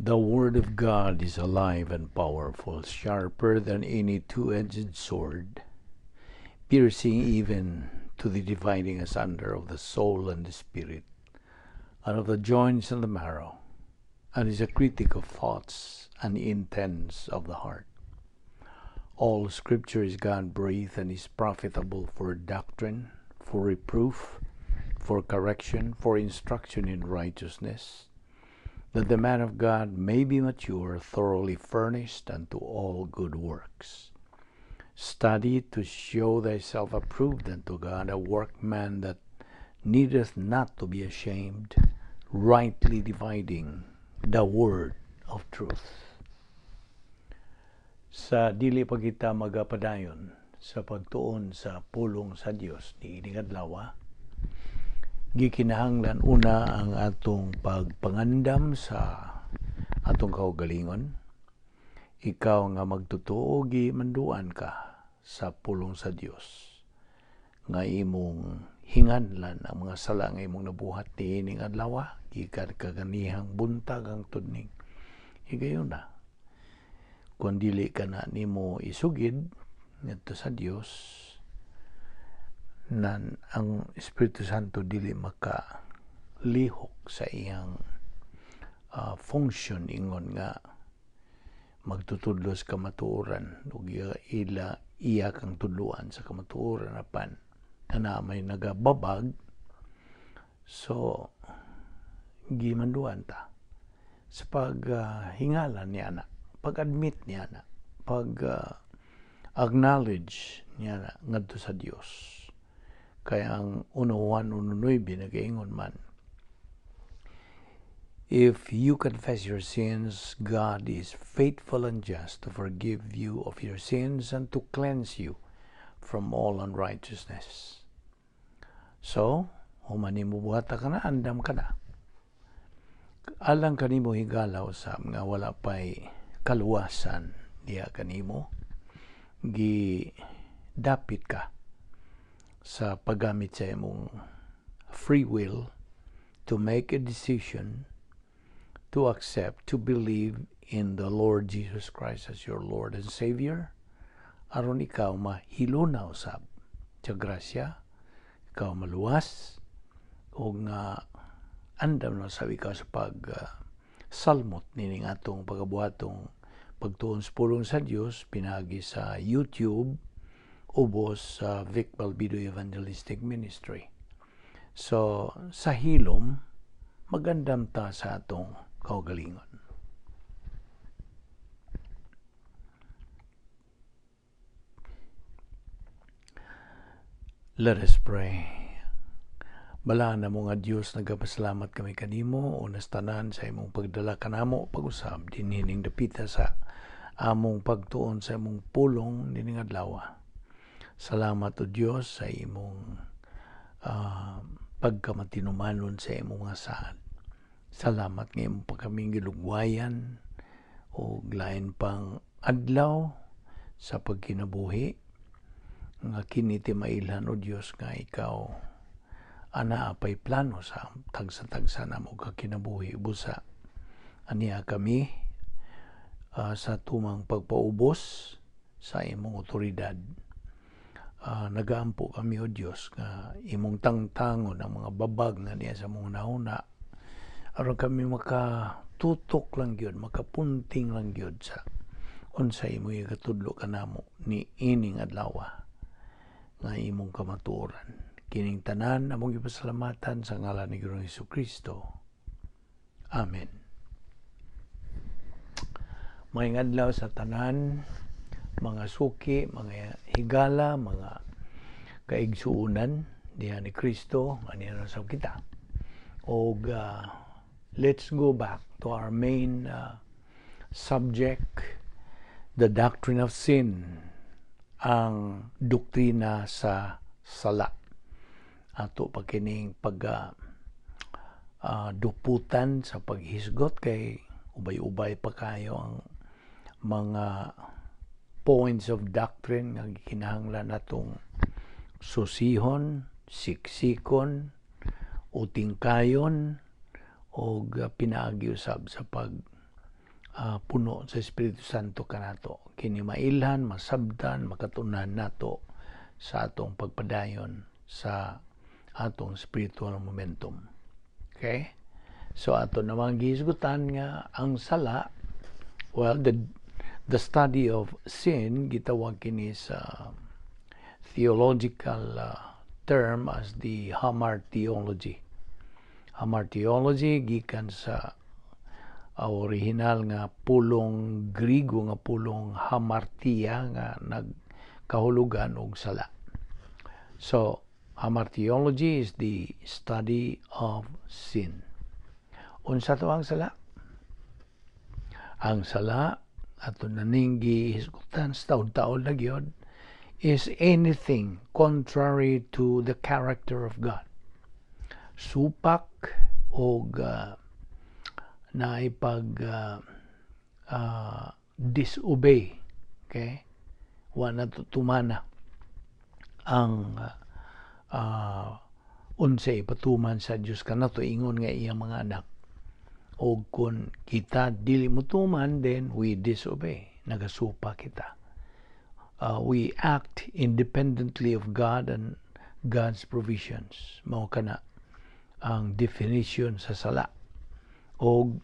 The Word of God is alive and powerful, sharper than any two-edged sword, piercing even to the dividing asunder of the soul and the spirit, and of the joints and the marrow, and is a critic of thoughts and intents of the heart. All Scripture is God-breathed and is profitable for doctrine, for reproof, for correction, for instruction in righteousness, that the man of God may be mature, thoroughly furnished unto all good works. Study to show thyself approved unto God, a workman that needeth not to be ashamed, rightly dividing the word of truth. Sa dili pa kita magapadayon sa pagtuon sa pulong sa Dios ni ining adlaw, gikinahanglan una ang atong pagpangandam sa atong kaugalingon. Ikaw nga magtutuo gimanduan ka sa pulong sa Dios nga imong hinganlan ang mga sala nga imong nabuhat ni ining adlaw gikan kaganihang buntag ang tudning. Higayon na kung dili ka na nimo isugid ngadto sa Dios, nan ang Espiritu Santo dili makalihok sa iyang function ingon nga magtutudlo sa kamatuoran ug iya kang tudluan sa kamatuoran apan ana may nagababag, so gimanduan ta sa paghingalan niya na, pag-admit niya na, pag-acknowledge niya na ngadto sa Dios. Kaya ang 1:9 nagaingon man, if you confess your sins, God is faithful and just to forgive you of your sins and to cleanse you from all unrighteousness. So, human mo buhata ka na, andam ka na. Alang kanimo higalaw sa nga wala pa'y kaluwasan diya kanimo, dapit ka sa paggamit sa imong free will to make a decision to accept, to believe in the Lord Jesus Christ as your Lord and Savior, aron ikaw mahilunaw sa grasya, ikaw maluwas, o nga andam na sabi ka sa salmot nining atong pagabuhatong pagtuon sa pulong sa Dios pinagi sa YouTube ubos sa Vic Balbido Evangelistic Ministry. So sa hilom magandam ta sa atong kaugalingon. Let us pray. Balaan na mo nga Diyos, nagapasalamat kami kanimo unas tanan sa imong pagdala kanamo pag-usab dinhining dapita sa among pagtuon sa imong pulong nining adlaw. Salamat o Diyos sa imong pagkamatinumanon sa imong nga saad. Salamat nga imong pagkaming gilugwayan o lain pang adlaw sa pagkinabuhi nga kini ti mailhan o Diyos nga ikaw ana apay plano sa tagsa-tagsa na mo kakinabuhi busa. Aniya kami sa tumang pagpaubos sa imong otoridad. Nagaampo kami o Diyos nga imong tangtangon ang mga babag nga niya sa mong nauna. Aron kami makatutok lang yun, makapunting lang yun sa unsa imong ikatudlo kanamo ni ining adlaw nga imong kamatuoran. Kining tanan among ipasalamatan sa ngalan ni Ginoong Hesukristo. Amen. Maayong adlaw sa tanan, mga suki, mga higala, mga kaigsuunan diha ni Kristo, aniya sa kita. Og let's go back to our main subject, the Doctrine of Sin, ang doktrina sa sala. Ato pa kining duputan sa paghisgot kay ubay-ubay pa kayo ang mga points of doctrine nga kinahanglan natong susihon, siksikon, utingkayon o pinaagi usab sa puno sa Espiritu Santo kanato. Kini mailhan, masabtan, makatunan nato sa atong pagpadayon sa atong spiritual momentum. Okay? So ato namang gihisgutan nga ang sala, well, the study of sin gitawag kini sa theological term as the hamartiology. Hamartiology gikan sa original nga pulong Grigo nga pulong hamartia nga nagkahulugan og sala. So hamartiology is the study of sin. Unsa to ang sala? Ang sala ato naning gihisgutan sa taon-taon na gyud is anything contrary to the character of God. Supak og disobey, okay? Wa na tumana ang unsay patuman sa Dios kanato ingon nga iyang mga anak. O kung kita dili mo tuman, then we disobey, nagasupa kita. We act independently of God and God's provisions. Mao kana ang definition sa sala. O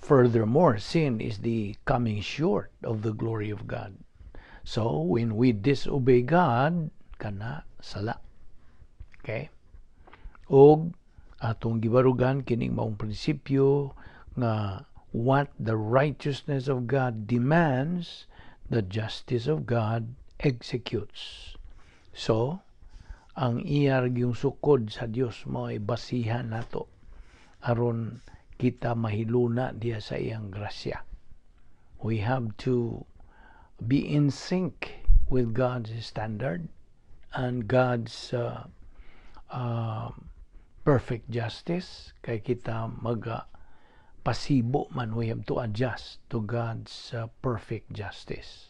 furthermore, sin is the coming short of the glory of God. So when we disobey God, kana sala. Okay? O atong gibarugan kining maong prinsipyo nga what the righteousness of God demands, the justice of God executes. So ang iyar yung sukod sa Dios mo ay basihan nato aron kita mahiluna diya sa iyang grasya. We have to be in sync with God's standard and God's perfect justice. Kay kita pasibo man, we have to adjust to God's perfect justice.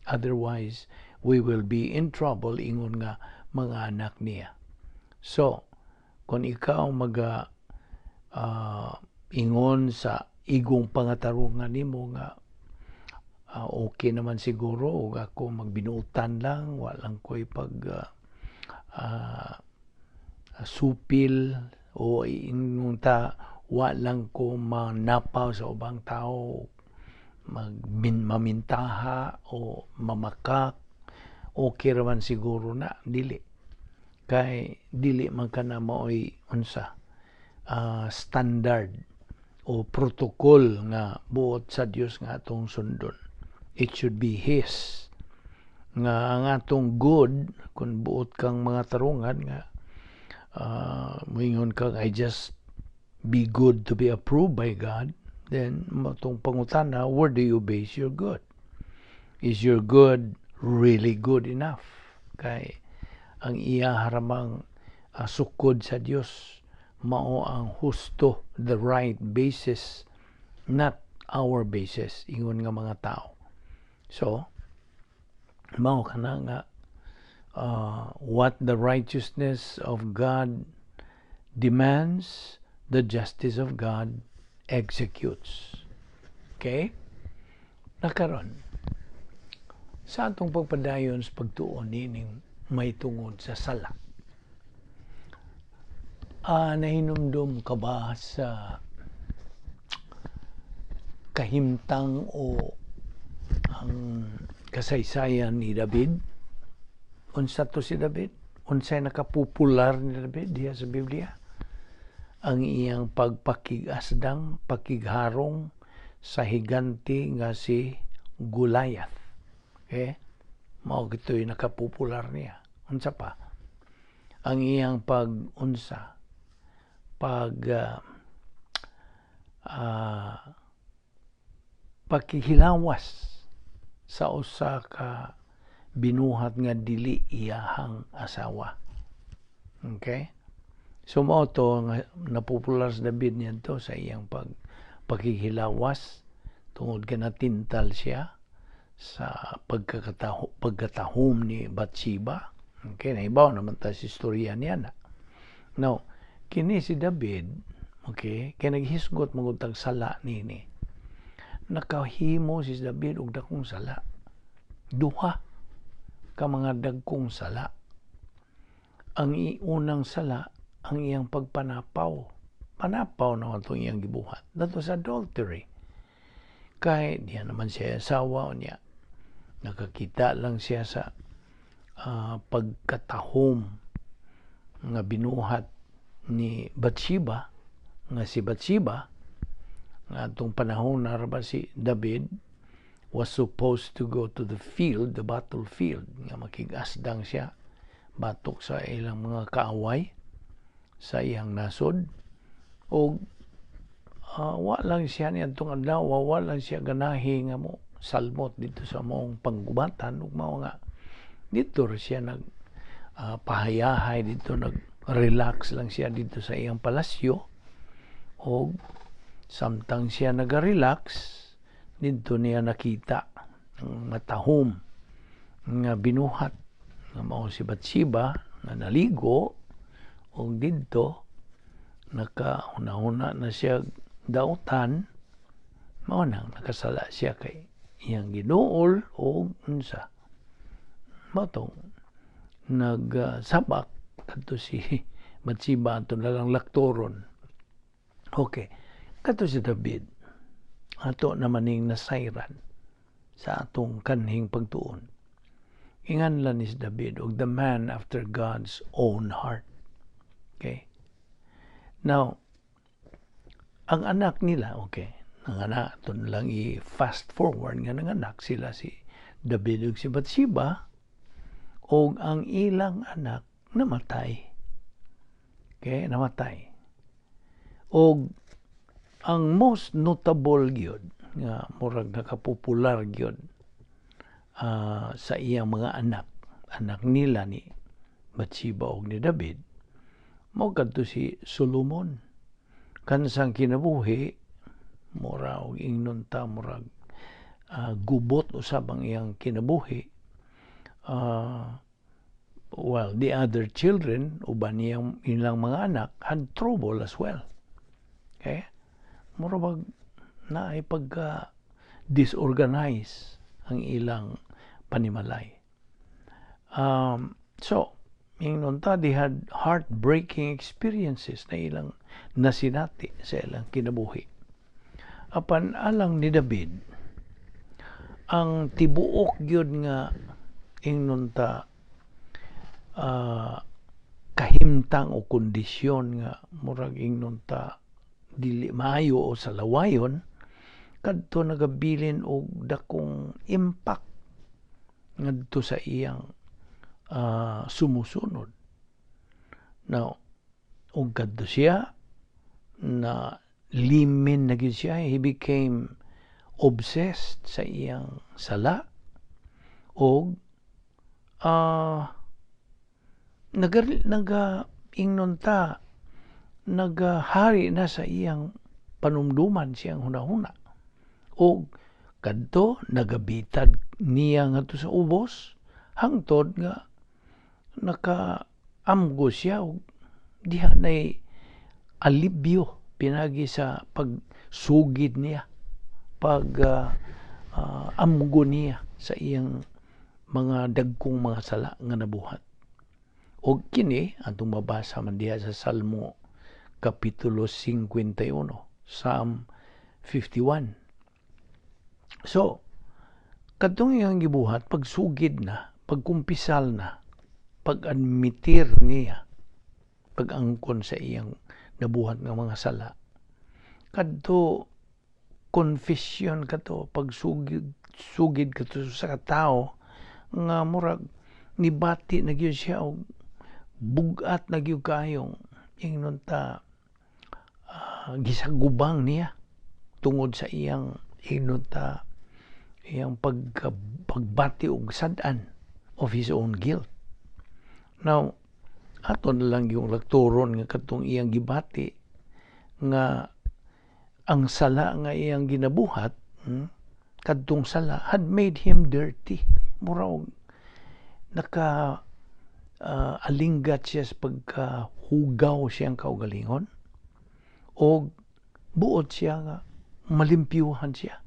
Otherwise, we will be in trouble ingon nga mga anak niya. So, kung ikaw ingon sa igong pangatarungan nimo nga okay naman siguro o ako magbinuutan lang, walang ko'y supil o ingon ta walang ko manapaw sa ubang tao, mamintaha o mamakak, okay raman siguro na dili. Kay dili man ka na maoy unsa standard o protocol nga buot sa Dios nga atong sundon. It should be His. Nga ang atong good, kung buot kang mga tarungan nga moingon kang I just be good to be approved by God, then matong pangutana, where do you base your good? Is your good really good enough? Kay ang iya haramang sukod sa Dios mao ang husto, the right basis, not our basis, ingon nga mga tao. So mao kana nga what the righteousness of God demands, the justice of God executes. Okay? Nakaron sa atong pagpadayon sa pagtuon nining may tungod sa sala. Nahinumdum ka ba sa kahimtang o ang kasaysayan ni David? Unsa to si David? Unsay nakapopular ni David diha sa Biblia? Ang iyang pagpakigasdang, pakigharong sa higante nga si Goliath. Okay? Mao gito'y nakapopular niya. Unsa pa? Ang iyang paghihilawas sa usa ka binuhat nga dili iyahang asawa. Okay? So mao to nga napopular sa David niyanto sa iyang paghihilawas tungod ka natintal siya sa pagkatahom ni Bathsheba. Okay, naibaw naman ta si istorya niya na. Now, kini si David, Okay? Kaya naghisgot magutag sala nini. Nakahimo si David og dakong sala. Duha ka mga dagkong sala. Ang unang sala, ang iyang pagpanapaw. Panapaw na itong iyang gibuhat. That was adultery. Kaya diya naman siya asawa niya. Nakakita lang siya sa pagkatahom nga binuhat ni Bathsheba, nga si Bathsheba, nga itong panahon na ba si David was supposed to go to the field, the battlefield, nga makigasdang siya batok sa ilang mga kaaway sa iyang nasod. O wa lang siya niya itong adlaw, wa lang siya ganahi nga mo salmot dito sa mong panggubatan ug mao nga dito siya pahayahay dito, nag-relax lang siya dito sa iyang palasyo. O samtang siya nag-relax dito niya nakita ang matahom nga binuhat nga mao si Bathsheba nga naligo. O dito nakauna-una na siya dautan, mao nang nakasala siya kay iyang ginuol o unsa matong nagsabak kadto si Bathsheba ato nalang laktoron. Okay, kadto si David ato naman ning nasayran sa atong kanhing pagtuon. Inganlan ni David og the man after God's own heart. Okay, now ang anak nila, okay, nanganak, ito lang i-fast forward nga nanganak sila si David ug si Bathsheba, o ang ilang anak namatay. Okay, namatay. O ang most notable gyud nga murag nakapopular gyud sa iyang mga anak nila ni Bathsheba ug ni David, mao kadto si Solomon. Kansang kinabuhi mura og ingnon ta murag gubot usab ang iyang kinabuhi. Well, the other children uban niyang ilang mga anak had trouble as well. Okay, mura bag naay pagka disorganize ang ilang panimalay. So ingnon ta, they had heartbreaking experiences na ilang nasinati sa ilang kinabuhi. Apan alang ni David, ang tibuok gyud nga ingnon ta kahimtang o kondisyon nga murag ingnon ta dili maayo o sa lawayon, kadto nagabilin og dakong impact ngadto sa iyang sumusunod. Now, og kadto siya na limin na gyud siya, he became obsessed sa iyang sala og ingnon ta naghari na sa iyang panumduman siyang hunahuna. Og kadto nagabitad niya ngadto sa ubos hangtod nga nakaamgo siya og diha nay alibyo pinagi sa pagsugid niya, amgo niya sa iyang mga dagkong mga sala nga nabuhat. Og kini atong mabasa man diha sa Salmo Kapitulo 51, Psalm 51. So, kadtong iyang gibuhat, pagsugid na, pagkumpisal na, pag-admitir niya, pag-angkon sa iyang nabuhat ng mga sala. Kadto confession kadto, pagsugid kadto sa katao nga murag nibati na gyud siya og bugat na gyud kayong ingnon ta gisagubang niya tungod sa iyang ingnon ta iyang pagbati og sad-an of his own guilt. Now, ato na lang yung laktoron nga katong iyang gibati nga ang sala nga iyang ginabuhat, kadtong sala had made him dirty. Mura naka alinggat siya sa pagkahugaw siyang kaugalingon o buot siya nga malimpyuhan siya,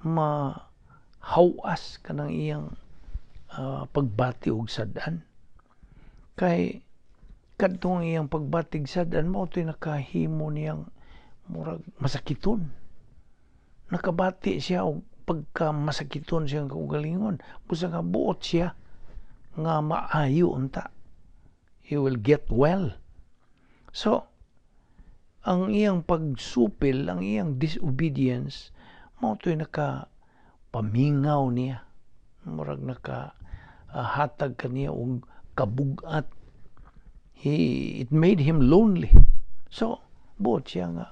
mahawas ka ng iyang pagbati og sad-an. Kay kadtong iyang pagbatig sad-an mao to'y nakahimo niyang murag masakiton. Nakabati siya og pagka masakiton siyang kaugalingon, busa nga buot siya nga maayo unta. He will get well. So, ang iyang pagsupil, ang iyang disobedience, mao to'y nakapamingaw niya. Murag nakahatag kaniya og kabugat. It made him lonely. So, buot siya nga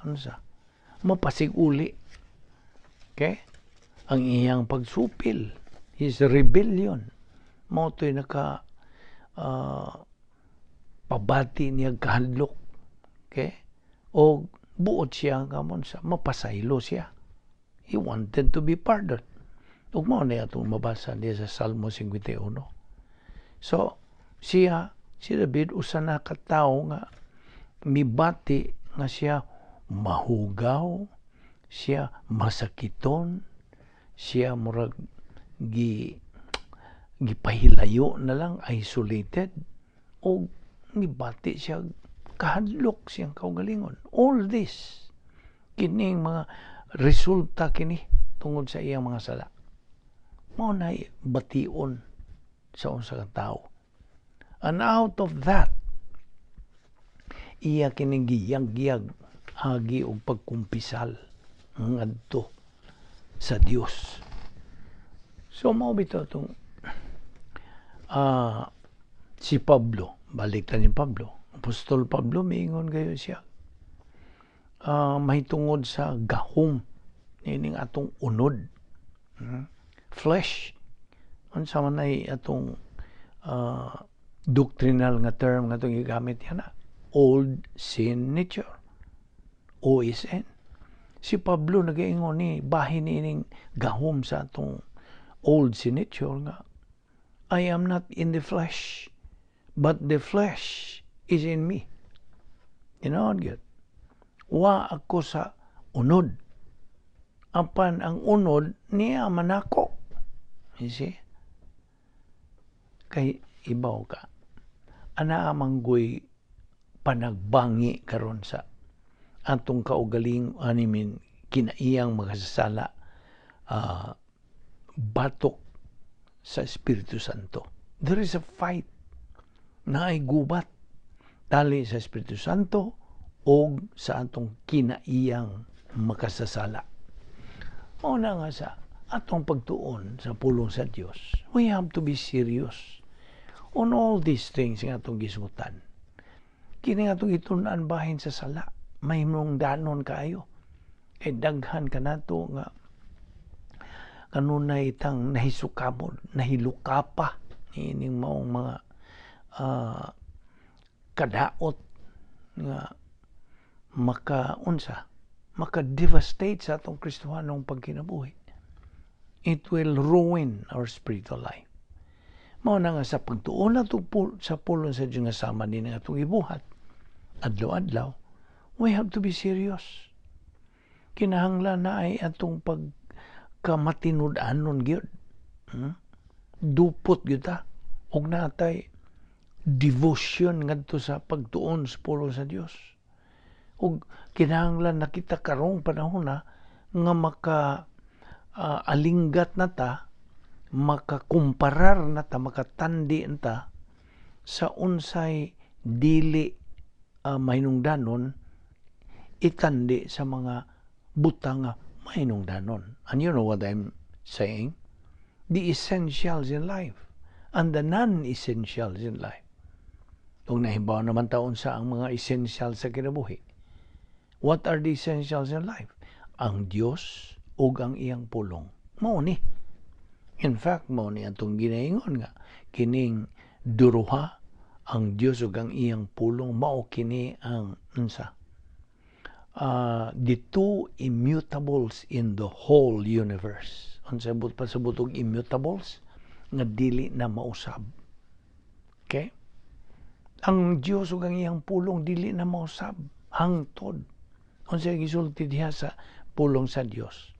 mapasig-uli. Okay? Ang iyang pagsupil, his rebellion, mao to'y pabati niya kahadlok. Okay? O buot siya nga mapasaylo siya. He wanted to be pardoned. Ug mao na atong mabasa diya sa Salmo 51. So, si David usa na ka tawo nga mibati nga siya mahugaw, siya masakiton, siya murag gipahilayo na lang, isolated, o mibati siya kahadlok siyang kaugalingon. All this, kining mga resulta kini tungod sa iyang mga sala. Mao na bation sa unsa ka tawo. And out of that, iya kining giyag-giyag agi og pagkumpisal ngadto sa Dios. So mao bitaw tong si Pablo, balik ta ni Pablo. Apostol Pablo, miingon kayo siya. Mahitungod sa gahom, nining atong unod. Flesh. Unsa man ay atong doctrinal nga term nga itong gigamit yan na. Old sin nature. OSN. Si Pablo nag-iingon ni, bahin nining gahom sa atong old sin nature nga, I am not in the flesh, but the flesh is in me. You know, wa ako sa unod. Apan ang unod niya manako. You see? Kay ibaw ka. Ana manggoy panagbangi karon sa atong kaugaling animin kinaiyang makasasala batok sa Espiritu Santo. There is a fight na ay gubat tali sa Espiritu Santo o sa atong kinaiyang makasasala. O na nga sa atong pagtuon sa pulong sa Dios, we have to be serious on all these things nga atong gisgutan. Kini nga atong itun-an bahin sa sala, may danon kayo. Kay daghan ka nato nga kanunay itang nahisukamon, nahilukapa ining maong mga kadaot nga maka-devastate sa atong Kristohanong pagkinabuhi. It will ruin our spiritual life. Mao na nga sa pagtuon nato sa pulong sa Dios nga sama ni nga atong ibuhat adlaw-adlaw, we have to be serious. Kinahanglan na ay atong pagkamatinud-anon gyud. Dupot gyud ta og natay devotion ngadto sa pagtuon sa pulong sa Dios. Ug kinahanglan nakita karong panahon na nga alinggat na ta, makakumparar na ta, makatandi ta sa unsay dili mahinungdanon itandi sa mga butang mahinungdanon. And you know what I'm saying? The essentials in life and the non-essentials in life. Kung nahibaw naman taon sa ang mga essentials sa kinabuhi. What are the essentials in life? Ang Dios ug ang iyang pulong. Mao ni. In fact, mao ni atong ginaingon nga kining duruha, ang Dios ug ang iyang pulong, mao kini ang the two immutables in the whole universe. Unsa but pasabot og immutables nga dili na mausab. Okay? Ang Dios ug ang iyang pulong dili na mausab hangtod. Unsay gisulti diha sa pulong sa Dios.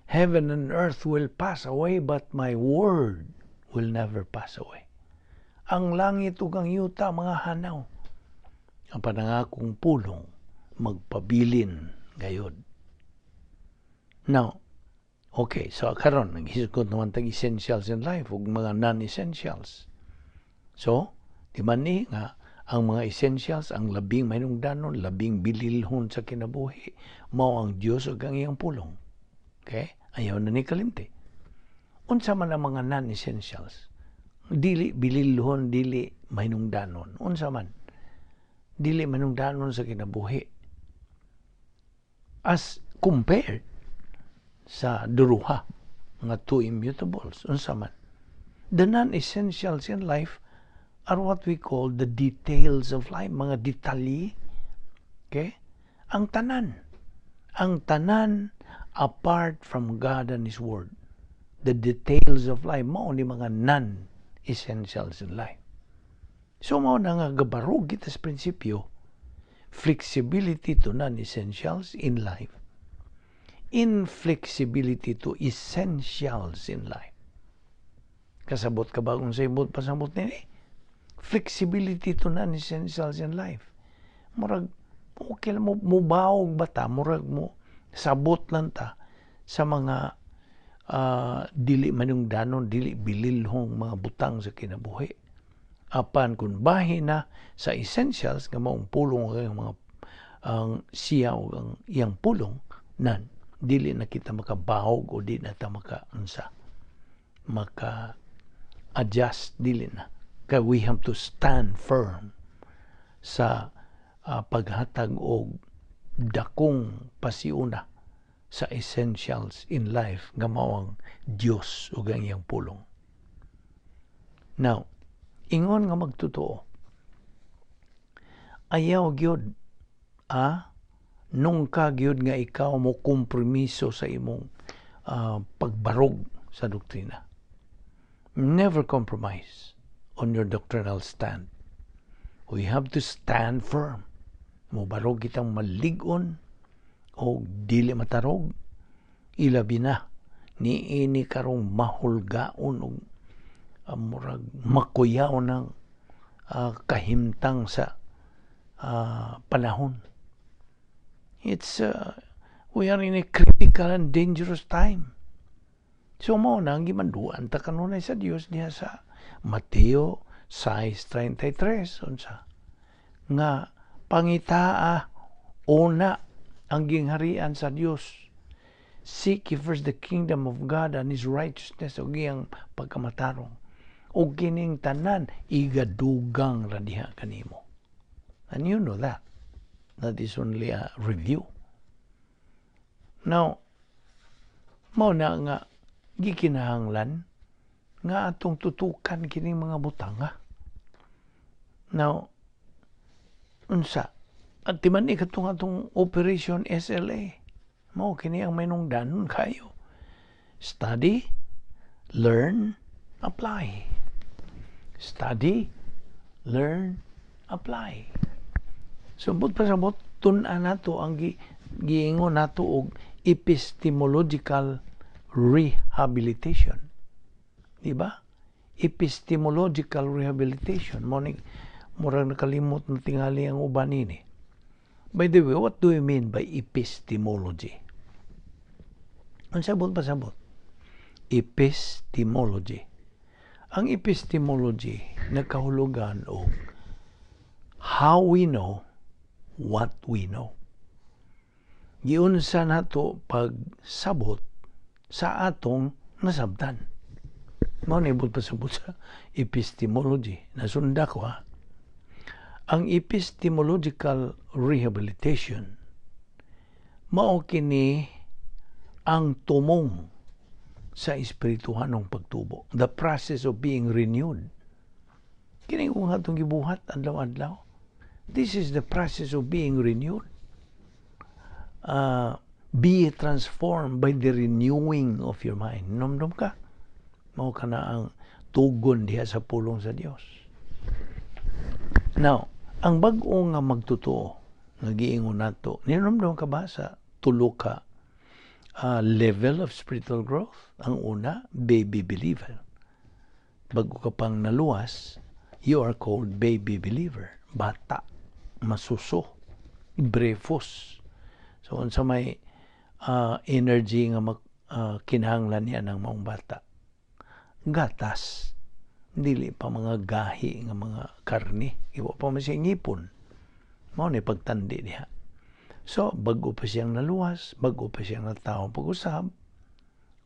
Heaven and earth will pass away, but my word will never pass away. Ang langit ug ang yuta mga hanaw. Ang panangakong pulong magpabilin gayod. Now, okay, so karon naghisgot naman tag essentials in life ug mga non-essentials. So, di man ni nga ang mga essentials, ang labing mainungdanon, labing bililhon sa kinabuhi, mao ang Dios ug ang iyang pulong. Okay? Ayaw na ni kalimti. Unsa man ang mga non-essentials? Dili bililhon, dili mainungdanon. Unsa man? Dili mainungdanon sa kinabuhi. As compared sa duruha nga two immutables. Unsa man? The non-essentials in life are what we call the details of life, mga detalye. Okay? Ang tanan apart from God and His Word. The details of life, mao ni mga non-essentials in life. So mao na nga gabarog kita sa prinsipyo, flexibility to non-essentials in life, inflexibility to essentials in life. Kasabot ka ba kung sa ibot pasabot nini? Flexibility to non-essentials in life. Murag, okay lang mo baog bata, murag mo, sabot lang ta sa mga dili manungdanon, dili bililhong mga butang sa kinabuhi. Apan kung bahin na sa essentials nga maong pulong ang mga ang siya o ang iyang pulong nan dili na kita makabahog o di na ta maka adjust, dili na. Kaya we have to stand firm sa paghatag og dakong pasiuna sa essentials in life nga mao ang Dios ug ang iyang pulong. Now, ingon nga magtotoo, ayaw gyud nung ka gyud nga ikaw mo kompromiso sa imong pagbarog sa doktrina. Never compromise on your doctrinal stand. We have to stand firm. Mubarog kitang malig-on o dili matarog. Ilabi na niini karong mahulgaon o murag makuyaw ng kahimtang sa panahon. It's we are in a critical and dangerous time. So mao na ang gimanduan ta kanunay sa Dios diha sa Mateo 6:33 unsa nga pangitaa una ang gingharian sa Dios. Seek ye first the kingdom of God and His righteousness ug iyang pagkamatarong. O kining tanan igadugang ra diha kanimo. And you know that. That is only a review. Now, mao na nga gikinahanglan nga atong tutukan kining mga butanga. Now, unsa? At timan ikatong atong Operation SLA. Mao kini ang mainungdanon kayo. Study, learn, apply. Study, learn, apply. Subot pa sabot tun-an nato ang giingon nato og epistemological rehabilitation. Di ba? Epistemological rehabilitation. Murag nakalimot na tingali ang uban ini. By the way, what do you mean by epistemology? Ang sabot pa sabot. Epistemology. Ang epistemology nagkahulugan og how we know what we know. Giunsa nato pagsabot sa atong nasabtan. Mao na ibut pasabot sa epistemology. Nasunda ko Ang epistemological rehabilitation mao kini ang tumong sa espirituhanong pagtubo. The process of being renewed. Kini kung atong gibuhat adlaw-adlaw. This is the process of being renewed. Be transformed by the renewing of your mind. Nomdom ka. Mao ka na ang tugon diha sa pulong sa Dios. Now, ang bag-o nga magtotoo, nga giingon nato. Ninomdom ka ba sa tulo ka level of spiritual growth? Ang una, baby believer. Bago ka pang naluwas, you are called baby believer. Bata, masuso, brefos. So, unsa may energy nga kinahanglan niya ng mga bata. Gatas. Dili pa mga gahi nga mga karne. Iwa pa man siya ngipon. Mao ni pagtandi diha. So, bago pa siyang naluwas, bago pa siyang nataong pag-usab,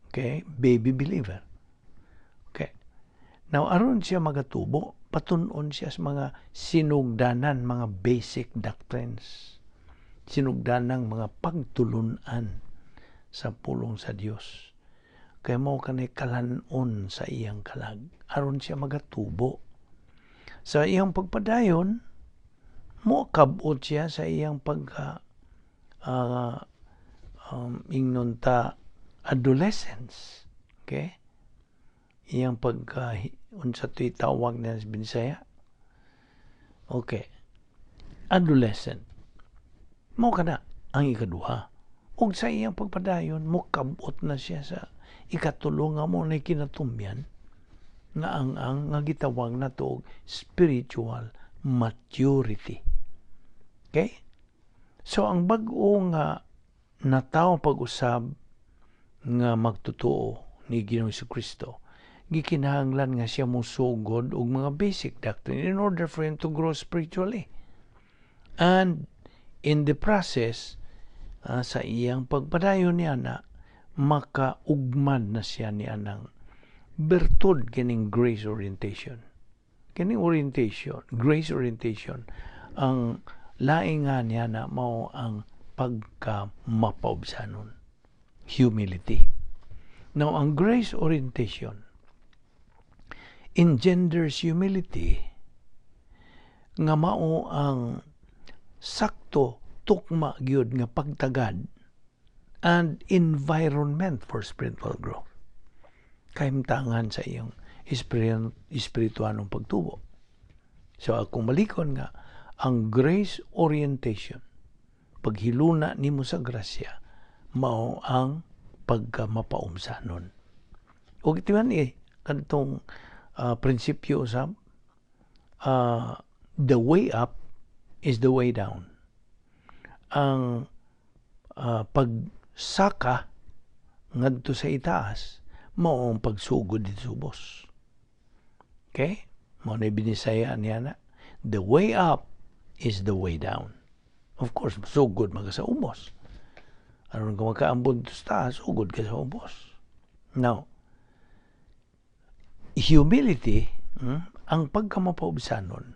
okay, baby believer. Okay. Now, aron siya magatubo, patunon siya sa mga sinugdanan, mga basic doctrines. Sinugdanang mga pagtulunan sa pulong sa Dios. Kaya mo kanay kalanon sa iyang kalag. Aron siya magatubo. Sa iyang pagpadayon, mo kabot siya sa iyang ingnon ta adolescence. Okay? Iyang unsa to'y tawag na sa Bisaya. Okay. Adolescent. Mo kana ang ikaduha. Ug sa iyang pagpadayon, mo kabot na siya sa ikatulo nga mo na kinatumyan nga ang gitawag na to spiritual maturity. Okay? So, ang bag-o nga nataw pag-usab nga magtotoo ni Ginoong Kristo, gikinahanglan nga siya musugod og mga basic doctrine in order for him to grow spiritually. And in the process, sa iyang pagpadayon niya na, makaugmad na siya niya ng bertud kining grace orientation. Kining orientation, grace orientation, ang laing nga niya na mao ang pagka-mapaubsanon. Humility. Now, ang grace orientation engenders humility nga mao ang sakto tukma gyud nga pagtagad and environment for spiritual growth. Kaimtangan sa iyong espirituanong pagtubo. So, akong malikon nga, ang grace orientation, paghiluna nimo sa grasya, mao ang pagka-mapaumsanon. O iti man kantong prinsipyo sa the way up is the way down. Ang pagsaka ngadto sa itaas, mao ang pagsugod dito subos. Okay? Mao na binisaya niya na. The way up is the way down. Of course, sugod maga sa ubos. Aron ka makaambod sa taas, sugod ka sa ubos. Now, humility, ang pagkamapaubsanon,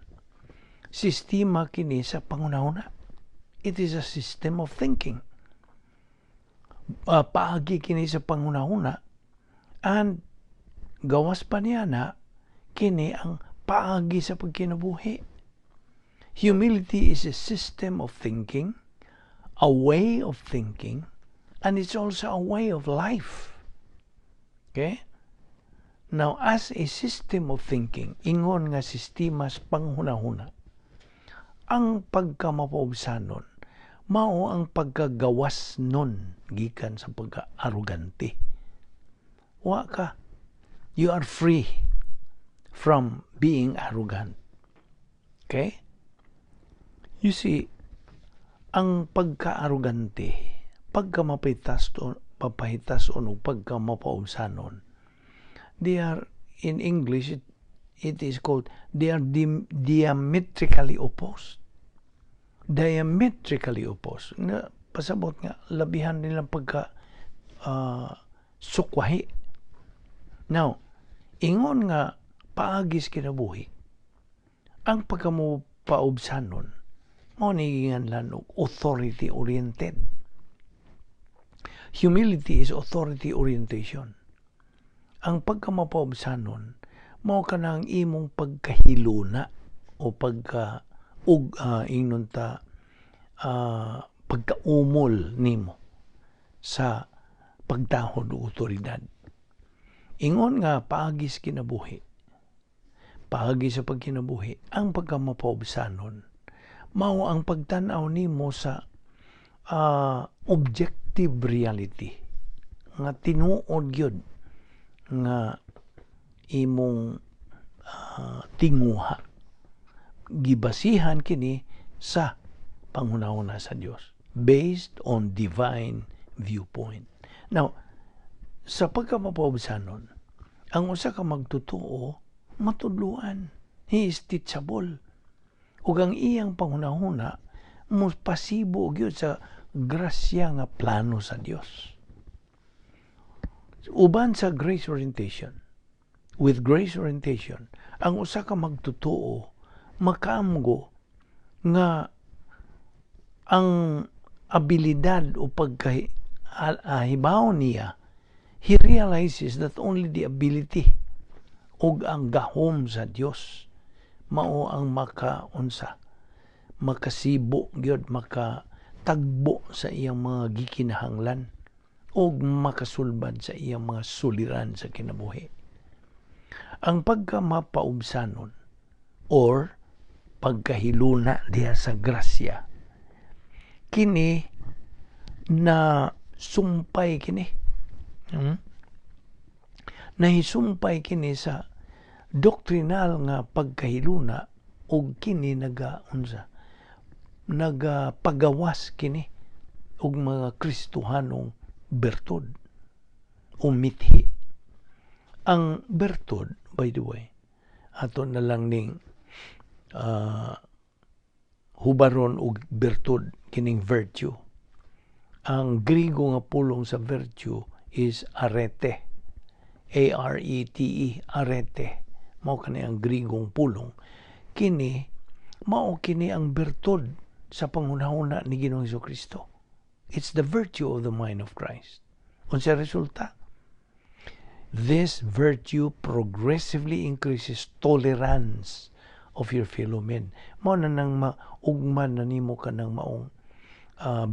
sistema kini sa pangunahuna. It is a system of thinking. Paagi kini sa pangunahuna, and gawas pa niya na kini ang paagi sa pagkinabuhi. Humility is a system of thinking, a way of thinking, and it's also a way of life. Okay? Now, as a system of thinking, ingon nga sistema sa panghunahuna, ang pagkamapaubsanon, mao ang pagkagawas nun gikan sa pagka-arugante. Wa ka. You are free from being arrogant. Okay? You see, ang pagka-arugante, papahitas o pagka-mapaubsanon, they are, in English, it is called, they are diametrically opposed. Diametrically opposed. Pasabot nga, labihan nilang sukwahi. Now, ingon nga, paagis kinabuhi, ang pagkamupaubsanon, mao niginganlan og authority-oriented. Humility is authority orientation. Ang pagkamapaubsanon, mao ka na ang imong pagkahiluna o pagkaumol nimo sa pagdahod o otoridad. Ingon nga paagi sa kinabuhi, paagi sa pagkinabuhi, ang pagkamapaubsanon, mao ang pagtan-aw nimo sa objective reality nga tinuod gyud nga imong tinguha, gibasihan kini sa panghunahuna sa Dios based on divine viewpoint. Now, sa pagkamapaubsanon, ang usa ka magtutuo matudluan, he is teachable, ug ang iyang panghunahuna mo pasibo gyud sa grasya nga plano sa Dios. Uban sa grace orientation, with grace orientation, ang usa ka magtutuo makaamgo nga ang abilidad o pagkahibaw niya, he realizes that only the ability ug ang gahom sa Dios mao ang makasibo gyud, makatagbo sa iyang mga gikinahanglan ug makasulbad sa iyang mga suliran sa kinabuhi. Ang pagkamapaubsanon or pagkahiluna diha sa grasya, kini na sumpay kini. Nahisumpay kini sa doctrinal nga pagkahiluna ug kini nagapagawas kini og mga Kristohanong bertud o mithi. Ang bertud, by the way, ato na lang ning hubaron og bertud kining virtue. Ang Griego nga pulong sa virtue is arete. A-R-E-T-E, arete. Mao kani ang Griegong pulong. Mao kini ang bertud sa panghunahuna ni Ginoong Jesucristo. It's the virtue of the mind of Christ. Unsa resulta? This virtue progressively increases tolerance of your fellow men. Mao na nang maugman na nimo ka ng maong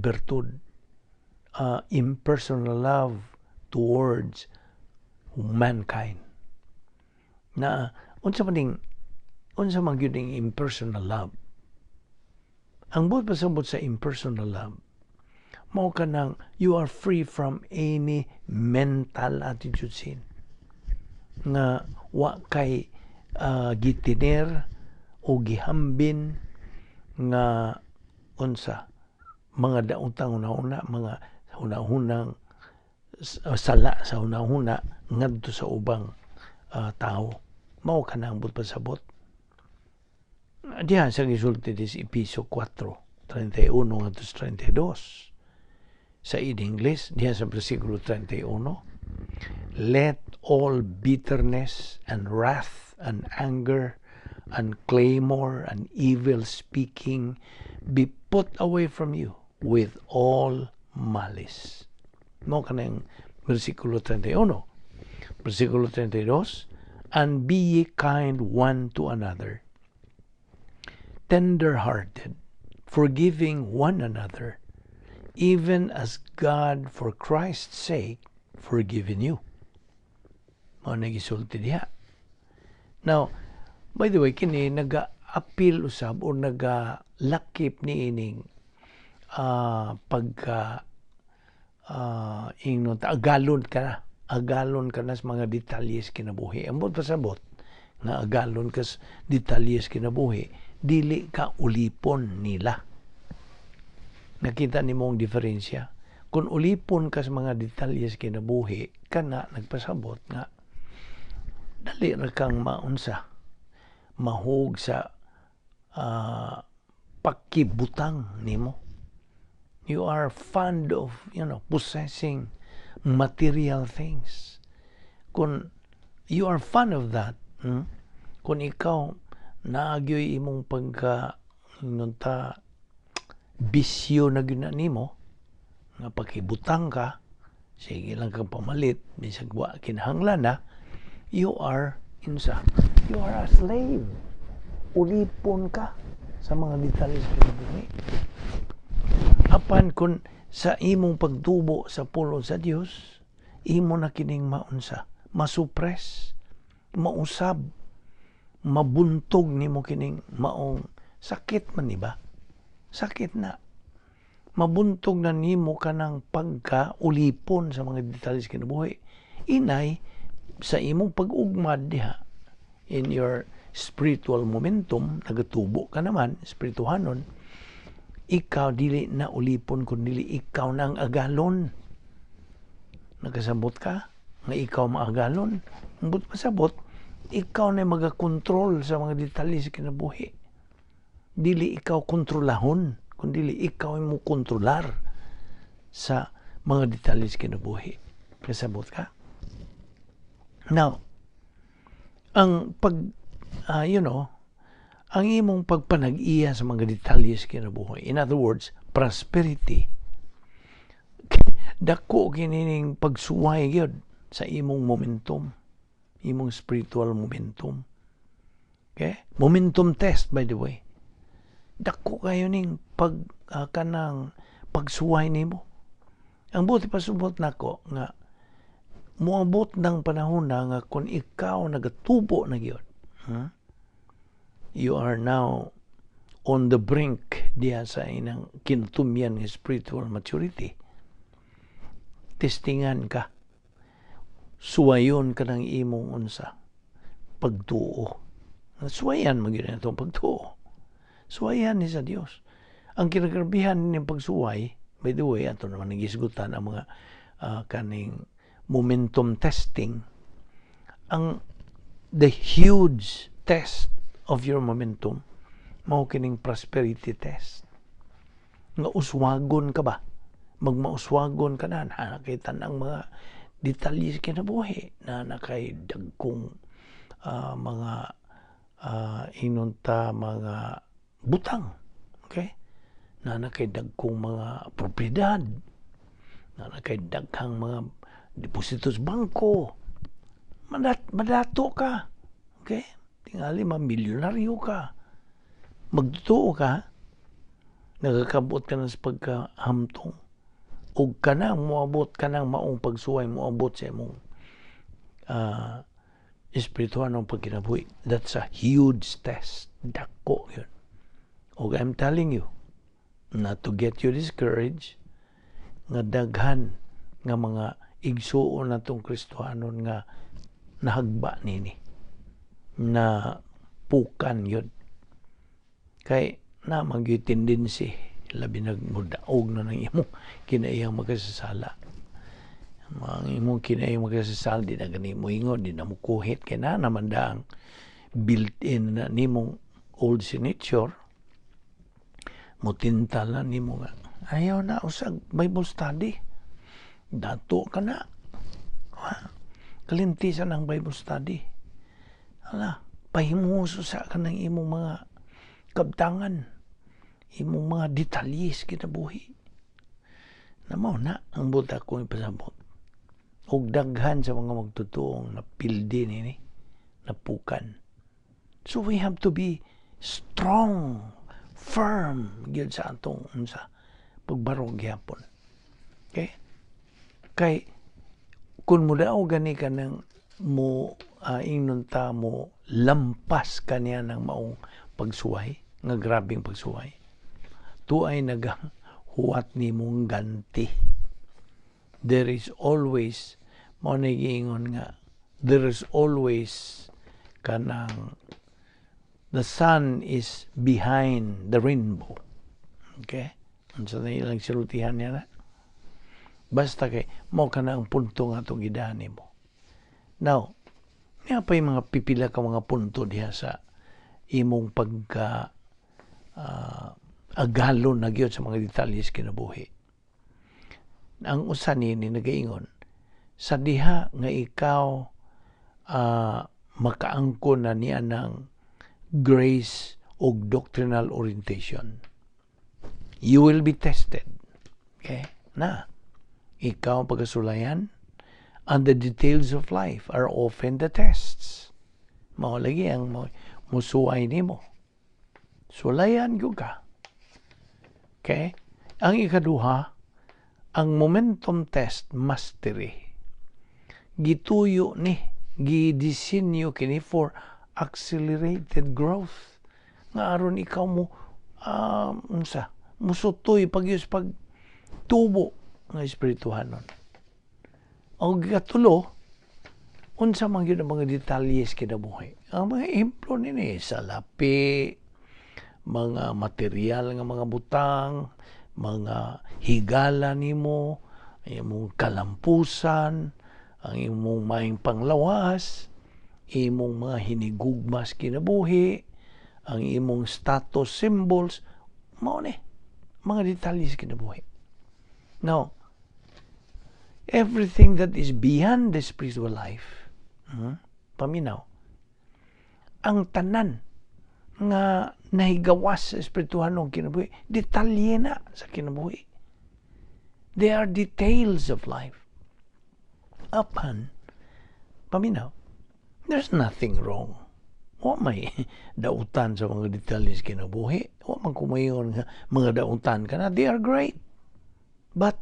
bertud. Impersonal love towards mankind. Na unsa man gyud ing impersonal love. Ang buot pasabot sa impersonal love, mao ka nang you are free from any mental attitude sin. Nga wa kay gitiner o gihambin nga unsa mga daotang una mga hunahunang sala sa hunahuna ngadto sa ubang tao. Mao ka nang buot pasabot. Diyan sa gisulti dis Episo 4:31 ngadto sa 32. Sa English, diyan sa bersikulo 31, let all bitterness and wrath and anger and clamor and evil speaking be put away from you with all malice. Mo kanang bersikulo 31. Bersikulo 32, and be ye kind one to another, tender-hearted, forgiving one another, even as God for Christ's sake forgiven you. Mao nagisulti diha. Now, by the way, kini naga-appeal usab o nagalakip ni ining agalon ka na sa mga detalyes kinabuhi. Ang buot pasabot na agalon ka sa detalyes kinabuhi, dili ka ulipon nila. Nakita ni mong diferensya. Kung ulipon ka sa mga detalyes kinabuhi, kana nagpasabot nga dali ra kang mahug sa pakibutang nimo. You are fond of, possessing material things. Kung you are fond of that, kung ikaw naagyoy imong bisyo na gina nimo nga pakibutang ka, sige lang kang pamalit, bisag wa kinahanglan na, you are a slave. Ulipon ka sa mga detalye sa kinabuhi. Apan kung sa imong pagtubo sa pulong sa Dios, imo na kining masupres, mausab, mabuntog nimo kining maong sakit man, diba? sakit na. Mabuntog na nimo ka ng pagka-ulipon sa mga detalye sa kinabuhi. Inay, sa imong pag-ugmad diha, in your spiritual momentum, nagatubo ka naman, spirituhanon, ikaw dili na ulipon, kundi ikaw na ang agalon. Nagkasabot ka, nga ikaw maagalon. Ang pasabot, ikaw na magakontrol sa mga detalye sa kinabuhi. Dili ikaw kontrolahon, kundi ikaw mo kontrolar sa mga detalye sa kinabuhi. Kasabot ka? Now, ang ang imong pagpanag-iya sa mga detalye sa kinabuhi, in other words, prosperity, dako kinining pagsuway gyud sa imong momentum, imong spiritual momentum. Okay? Momentum test, by the way. Dako kayo ning kanang pagsuway nimo. Ang buti pasubot nako nga moabot ng panahon na nga kung ikaw nagatubo na gyud, you are now on the brink diya sa inang kinutumyan ng spiritual maturity. Testingan ka. Suwayon ka ng imong unsa. Pagtuo. Suwayan mo yun itong pagtuo. Suwayan ni sa Diyos. Ang kinagrabihan ng pagsuway, by the way, ato naman nagisgutan ang mga kaning momentum testing. The huge test of your momentum, mao kining prosperity test. Nga uswagon ka ba? Magmauswagon ka na, nakita ng mga detalye sa kinabuhi, na nakay dagkong mga mga butang, okay? Na nakay dagkong mga propriedad, na nakay daghang mga depositos bangko, madato ka, okay? Tingali mamilyonaryo ka, magtuo ka, nagakabot ka na sa pagkahamtong, ug ka na moabot ka ng maong pagsuway, moabot sa imong espiritual ng pagkinabuhi. That's a huge test. Dako yun. Og I'm telling you, not to get you discouraged, nga daghan nga mga igsuon natong Kristohanon nga nahagba nini, na pukan yun. Kay na magyuy tendency, labi nagmudaog na ng imong kinaiyang magkasasala. Ang imong kinaiyang magkasasala, di na gani mo ingon, di na mo kuhit, kaya na naman daang built-in na nimong old signature, mutintal na nimo nga, ayaw na usag Bible study. Dato ka na. Kalintisan ang Bible study. Pahimuso sa ka ng imong mga kabtangan, imong mga detalyes kinabuhi. Namaw na ang buta kong ipasabot. Og daghan sa mga magtutuong na pildi nini, napukan. So we have to be strong, firm, gyud sa atong unsa pagbarog gyapon. Okay? Kay kun mo daw gani ka ng mo ingnon ta mo lampas kaniya ng maong pagsuway, nga grabing pagsuway, tuay nagahuwat ni mong ganti. There is always, mao nagiingon nga, there is always kanang the sun is behind the rainbow. Okay? Unsa na ilang silutihan niya na? Basta kay mao ka na ang punto nga itong gidahan mo. Now, nga pa yung mga pipila ka mga punto diha sa imong pagka agalon na gyud sa mga detalyes kinabuhi. Ang usa nini nagaingon, sa diha nga ikaw makaangkon na niya ng grace o doctrinal orientation, you will be tested. Okay? Na, ikaw pagkasulayan, and the details of life are often the tests. Mao lagi ang musuway nimo. Sulayan gyud ka. Okay? Ang ikaduha, ang momentum test mastery. Gituyo ni, gidisenyo kini for accelerated growth. Nga aron ikaw mo musutoy pagyos pag tubo nga espirituhanon. O gatulo, unsa man gyud ang mga detalyes kinabuhi. Ang mga implo nini salapi, mga material nga mga butang, mga higala nimo, imong kalampusan, ang imong maing panglawas, imong mga hinigugmas kinabuhi, ang imong status symbols, mao ni mga detalles kinabuhi. Now, everything that is beyond the spiritual life, paminaw, ang tanan nga nahigawas sa espirituhanong kinabuhi, detalye na sa kinabuhi. They are details of life. Apan, paminaw, there's nothing wrong. Wa may dautan sa mga detalye kinabuhi. Wa man kumayon nga mga dautan ka na. They are great. But,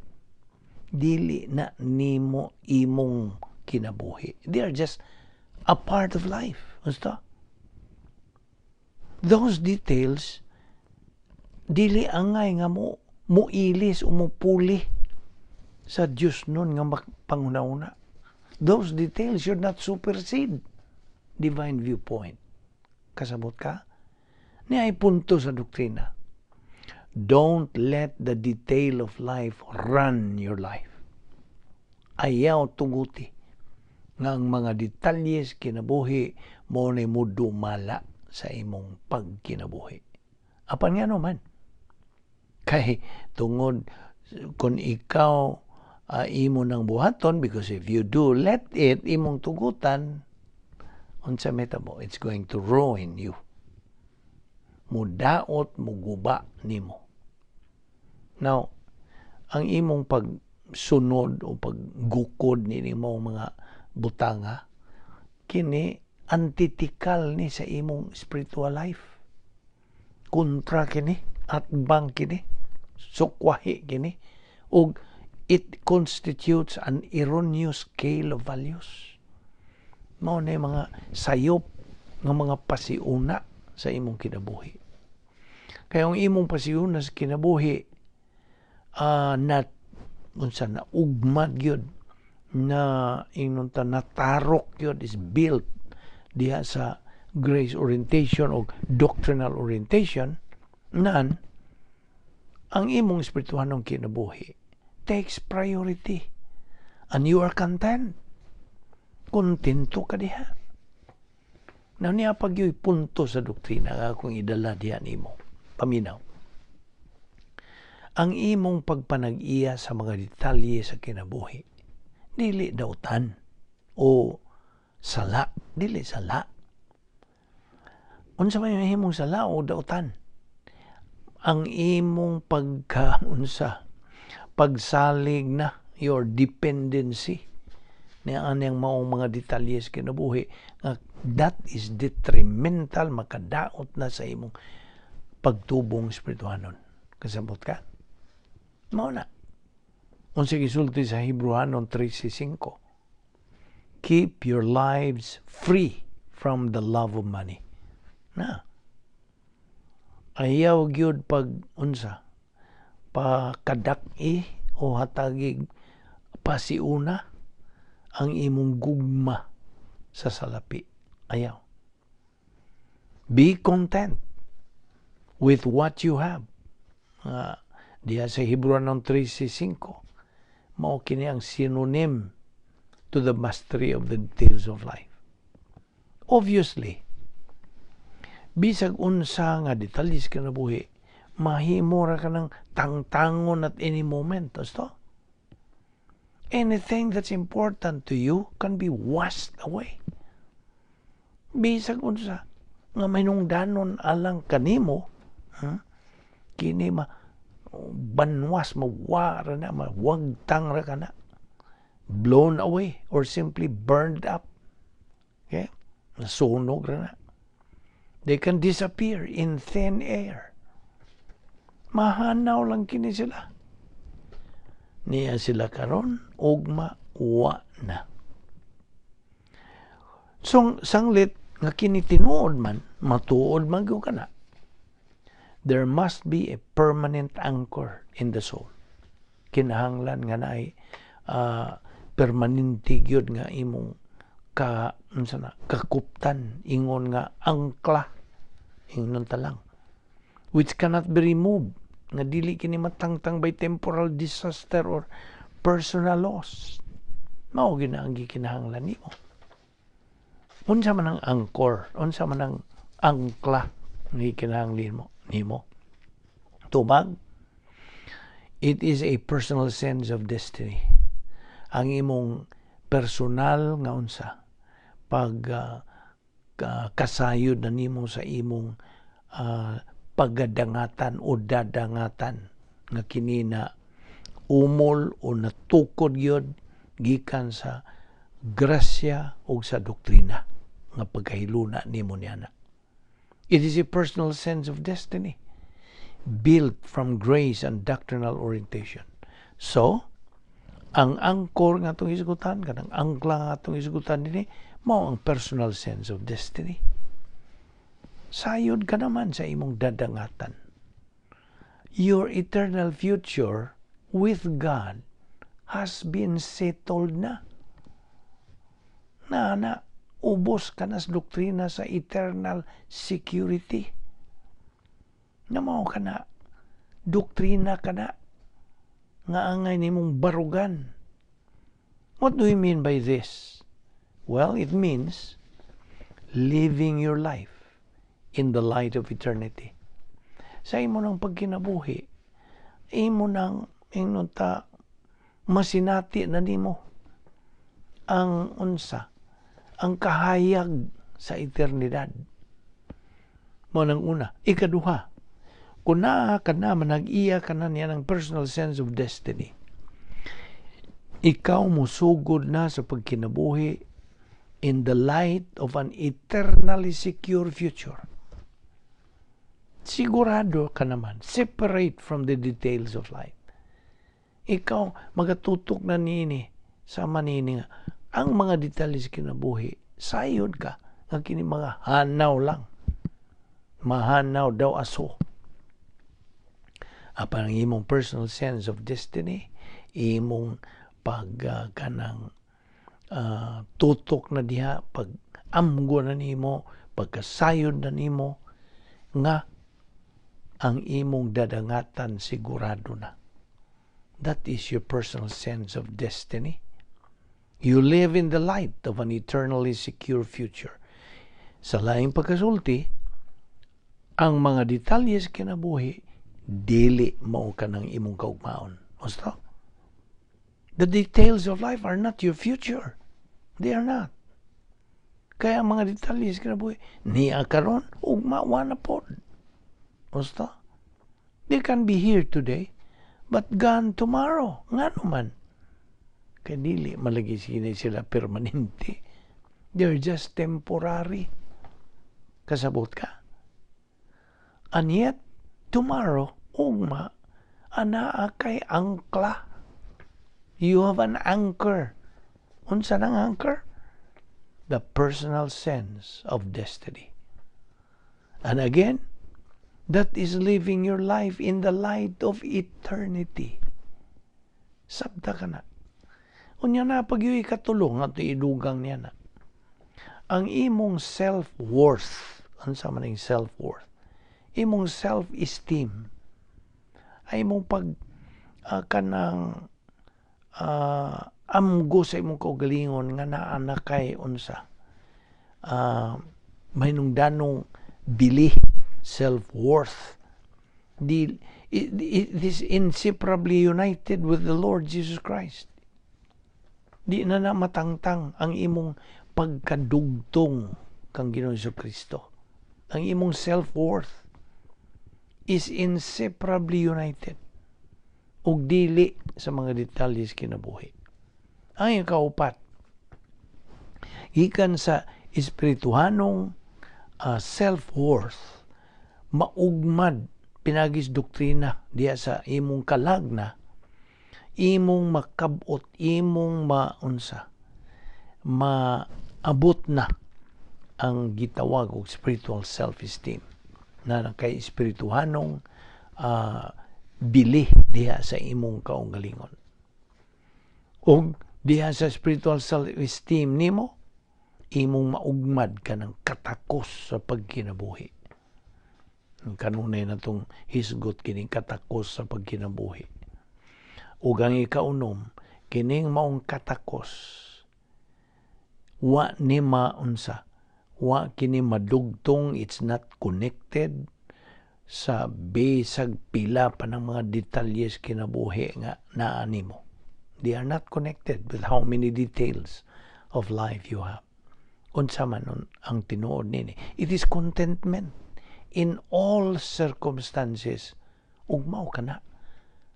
dili na nimo imong kinabuhi. They are just a part of life. Basta? Those details, dili angay nga muilis o mupuli sa Diyos nun nga panghuna-una. Those details should not supersede divine viewpoint. Kasabot ka? Niya ay punto sa doktrina. Don't let the detail of life run your life. Ayaw tuguti nga ang mga detalyes kinabuhi mo na mo dumala sa imong pagkinabuhi. Apan nga naman, kay tungod kung ikaw imo nang buhaton, because if you do let it, imong tugutan, unsa metabo, it's going to ruin you. Mudaot, muguba nimo. Now, ang imong pagsunod o paggukod ni nimo mga butanga, kini antithetical ni sa imong spiritual life. Kontra kini, atbang kini, sukwahi kini, ug it constitutes an erroneous scale of values. Mao na mga sayop ng mga pasiuna sa imong kinabuhi. Kaya ang imong pasiuna sa kinabuhi, unsa na ugmad gyud na inunta natarok yun is built diha sa grace orientation o doctrinal orientation, naan ang imong espirituhanong kinabuhi takes priority and you are content. Kontento ka diha. Now niya pag yung punto sa doktrina nga kung idala diha nimo. Paminaw. Ang imong pagpanag-iya sa mga detalye sa kinabuhi, dili dautan o sala, dili sala. Unsa man imong sala o dautan? Ang imong pagsalig na your dependency na anang maong mga detalyes kinabuhi, that is detrimental, makadaot na sa imong pagtubong espirituhanon. Kasabot ka? Mao na. Unsa gisulti sa Hebrewanon 3:5. Keep your lives free from the love of money. Na. Ayaw gyud pag unsa pakadak-i o hatagig pasiuna ang imong gugma sa salapi. Ayaw. Be content with what you have. Diya sa Hebrewanon 3:5, mao kini ang synonym to the mastery of the details of life. Obviously, bisag unsa nga detalles kinabuhi, mahimo ra ka ng tangtangon at any moment. Basta? Anything that's important to you can be washed away. Bisag unsa nga mainungdanon alang kanimo, kini banwas, mawara na, mawagtang ra ka na, blown away or simply burned up. Okay? Nasunog ra na. They can disappear in thin air. Mahanaw lang kini sila. Niya sila karon, ugma, wa na. So, sanglit, nga kini tinuod man, matuod man gyud kana. there must be a permanent anchor in the soul. Kinahanglan nga na ay permanente gyud nga imong kakuptan, ingon nga angkla, ingon talang, which cannot be removed, nga dili kini matangtang by temporal disaster or personal loss. Mao gyud ang gikinahanglan nimo. Unsa man ang anchor, unsa man ang angkla ni kinahanglan nimo. Tubag, it is a personal sense of destiny. Ang imong personal nga unsa pag kasayod na nimo sa imong pagdangatan o dadangatan nga kinina umol o natukod yun gikan sa grasya o sa doktrina nga pagkahiluna nimo niana. It is a personal sense of destiny built from grace and doctrinal orientation. So, ang angkor nga itong isgutan, kanang angkla nga itong isgutan nini, mao ang personal sense of destiny. Sayod ka naman sa imong dadangatan. Your eternal future with God has been settled na. Na ubos ka na sa doktrina sa eternal security. Na mao ka na, doktrina ka na, nga angay nimong barugan. What do we mean by this? Well, it means living your life in the light of eternity. Sa imo ng pagkinabuhi, imo nang inunta masinati na nimo ang unsa, ang kahayag sa eternidad. Mo nang una, ikaduha, kung naa ka na, manag-iya ka na niya ng personal sense of destiny, ikaw musugod na sa pagkinabuhi in the light of an eternally secure future. Sigurado ka naman, separate from the details of life. Ikaw, magatutok na nini, sa manini nga, ang mga detalye sa kinabuhi, sayod ka, nga kini mga hanaw lang. Mahanaw daw aso. Apan ang imong personal sense of destiny, imong kanang tutok na diha, pag amgo na nimo, pagkasayod na nimo, nga ang imong dadangatan sigurado na. That is your personal sense of destiny. You live in the light of an eternally secure future. Sa laing pagkasulti, ang mga detalye sa kinabuhi, dili mao ka ng imong kaugmaon. Basta, the details of life are not your future. They are not. Kaya ang mga detalye sa kinabuhi, niya karon ugmawa na po. Basta, they can be here today, but gone tomorrow. Nga naman. Kaya dili malagi sila permanente. They're just temporary. Kasabot ka. And yet, tomorrow, ugma, anaa kay angkla. You have an anchor. Unsa nang anchor? The personal sense of destiny. And again, that is living your life in the light of eternity. Sabta ka na. Unya na pag yung ikatulong at idugang niya na. Ang imong self-worth, ano sa man yung self-worth? Imong self-esteem, ay imong kanang amgo sa imong kaugalingon nga naa na kay unsa. May nung danong bili, self-worth. It is inseparably united with the Lord Jesus Christ. Di na matangtang ang imong pagkadugtong kang Ginoong Jesucristo. Ang imong self-worth is inseparably united ug dili sa mga detalye kinabuhi. Ang kaupat, gikan sa espirituhanong self-worth, maugmad pinagis doktrina diya sa imong kalagna, imong makabot, imong maabot na ang gitawag og spiritual self-esteem. na kay espirituhanong bili diha sa imong kaugalingon. O diha sa spiritual self-esteem nimo, imong maugmad ka ng katakos sa pagkinabuhi. Kanunay na itong hisgot kining katakos sa pagkinabuhi. O ang ikaunom, kining maong katakos, wa ni maunsa, wa kini madugtong, it's not connected sa bisag pila pa ng mga detalyes kinabuhi nga naa nimo. They are not connected with how many details of life you have. Unsa man ang tinuod nini. It is contentment in all circumstances. Ug mao kana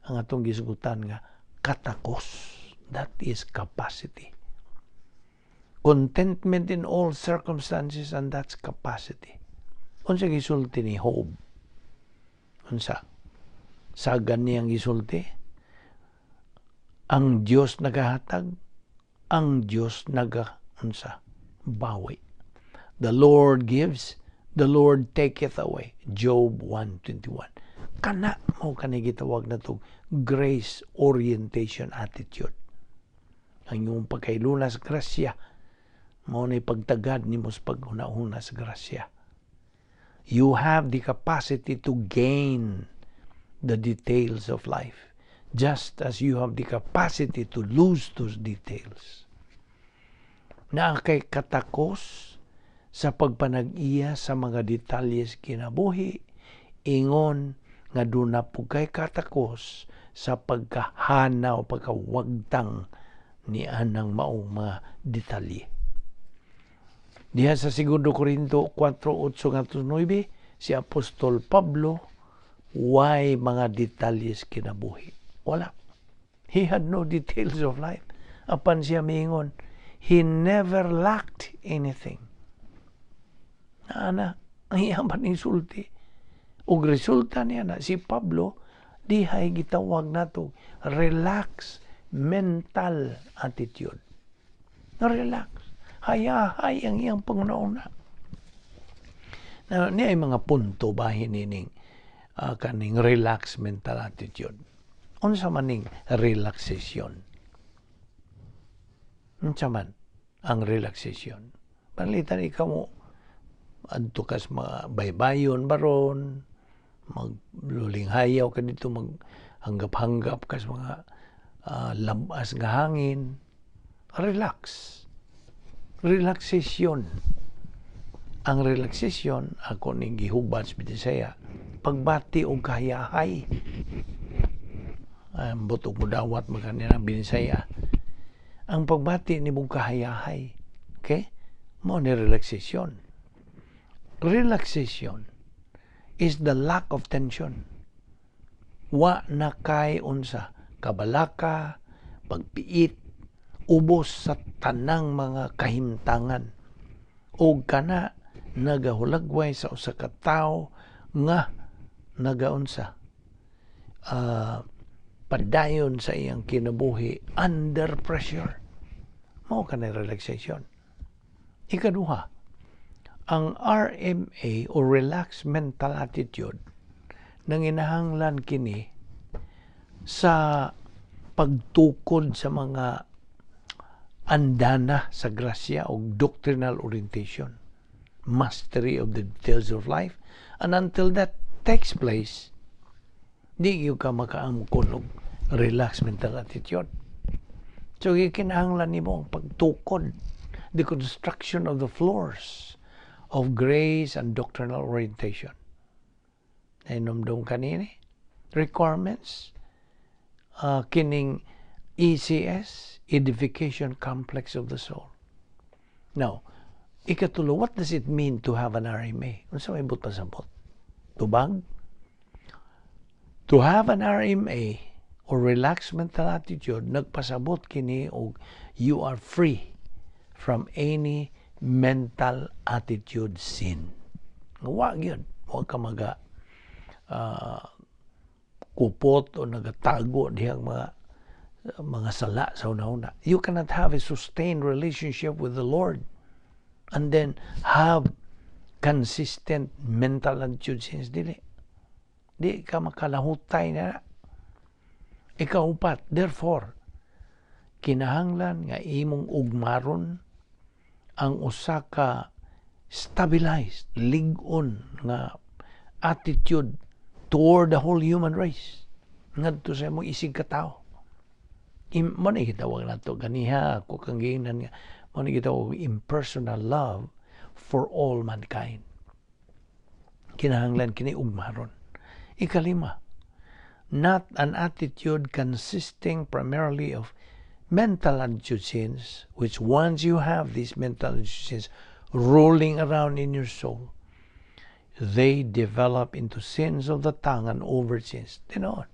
ang atong gisgutan nga katakos. That is capacity. Contentment in all circumstances, and that's capacity. Unsa gisulti ni Job? Unsa? Sagan niyang gisulti? Ang Dios nagahatag, ang Dios bawi. The Lord gives, the Lord taketh away. Job 1:21. Kana mo kani gitawag na to grace orientation attitude. Ang iyong pagkailunas grasya, mao na pagtagad nimo sa paghunahuna sa grasya. You have the capacity to gain the details of life, just as you have the capacity to lose those details. Na kay katakos sa pagpanag-iya sa mga detalyes kinabuhi, ingon nga doon na po kay katakos sa pagkahana o pagkawagtang ni anang maong mga detalye. Diha sa 2 Korinto 4:8-9, si Apostol Pablo, why mga detalyes kinabuhi? Wala. He had no details of life. Apan siya mingon, he never lacked anything. Naana, ang iyaman insulti. O resulta niya na si Pablo, dihay gitawag na to relax mental attitude. Relax. Hayahay ang iyang pangunauna. Niya ay mga punto bahin nining kaning relax mental attitude. Unsa maning relaxation? Unsa man ang relaxation? Panlitan ikaw mo adto kas mga baybayon baron, magluling hayaw ka dito, maghanggap-hanggap kas mga labas nga hangin. Relax. Relaxation. Ang relaxation, ako ning gihubad sa Visayan, pagbati o kahayahay. Butog mo dawat magkanina ng Visayan. Ang pagbati ni mong kahayahay. Okay? Mo ni relaxation. Relaxation is the lack of tension. Wa na kay unsa kabalaka, pagpiit, ubos sa tanang mga kahimtangan. O kana nagahulagway sa usa ka tawo nga nagaunsa padayon sa iyang kinabuhi under pressure. Mao kanay relaxation. Ikaduha, ang RMA o relaxed mental attitude nanginahanglan kini sa pagtukod sa mga andana sa grasya o doctrinal orientation, mastery of the details of life, and until that takes place, di ka makaangkon og relaxed mental attitude. So kinahanglan nimo ang pagtukod, the construction of the floors of grace and doctrinal orientation. Nainomdom kanini requirements, kining ECS, Edification Complex of the Soul. Now, ikatulo, what does it mean to have an RMA? Ano sa may but pasabot? Tubag? To have an RMA or relaxed mental attitude, nagpasabot kini og you are free from any mental attitude sin. Wa gyud, wa ka maga kupot o nagatago dihang mga sala sa una-una. You cannot have a sustained relationship with the Lord and then have consistent mental attitude sins dili. Di ka makalahutay na. Ikaupat, therefore, kinahanglan nga imong ugmaron ang usa ka stabilized, lig-on nga attitude toward the whole human race. Ngadto sa imong isig ka tao. Mo na gitawag nato ganiha ko kang giingnan nga mo na gitawag impersonal love for all mankind. Kinahanglan kini ugmaron. Ikalima, not an attitude consisting primarily of mental attitude sins, which once you have these mental attitude sins rolling around in your soul, they develop into sins of the tongue and overt sins. Tinoon.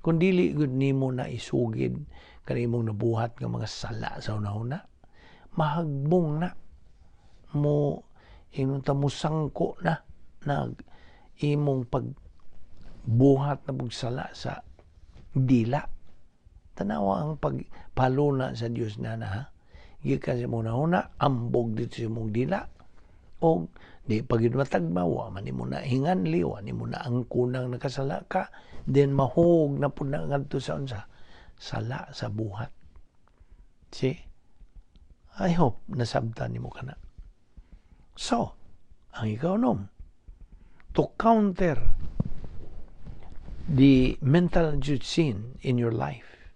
Kung dili gud nimo na isugid kanimong nabuhat nga mga sala sa una-una, mahagbong na mo inunta mo sangko na imong pagbuhat na pagsala sa dila. Tanawa ang pagpaluna sa Dios na ha. Gikan sa mong una, ambog dito sa mong dila. O di pagid matagmawa man nimo na hinganli wa nimo na ang kunang nakasala ka, then mahog na pud na ngadto sa unsa sala sa buhat. See? I hope nasabtan nimo kana. So, ang ikaw to counter the mental sin in your life,